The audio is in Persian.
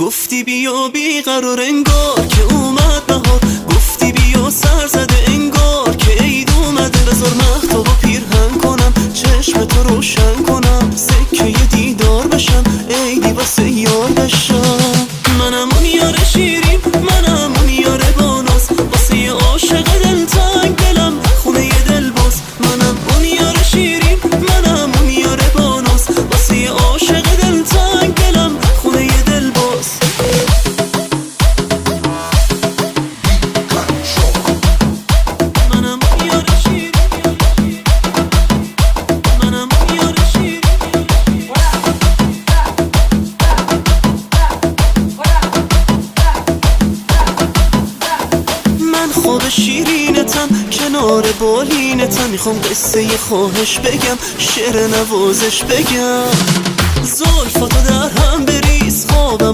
گفتی بیا بیقرار انگار که اومد بهار، گفتی بیا سر زده انگار که عید اومده. بذار مهتاب و پیرهن کنم، چشم تو روشن کنم، سکه دیدار بشم، عیدی واسه یار بشم. منم اون یار شیرین، منم اون یار باناس، واسه یه عاشق دلتنگ دلم خونه یه دل باز. منم اون یار شیرین، منم اون یار باناس، واسه یه عاشق دلتنگ دلم خونه یه دل باز. منم اون یار شیرین، منم اون یار شیرین. من خواب شیرینتم، کنار بالینتم، میخوام قصه یه خواهش بگم، شعر نوازش بگم. زلفاتو در هم بریز خوابم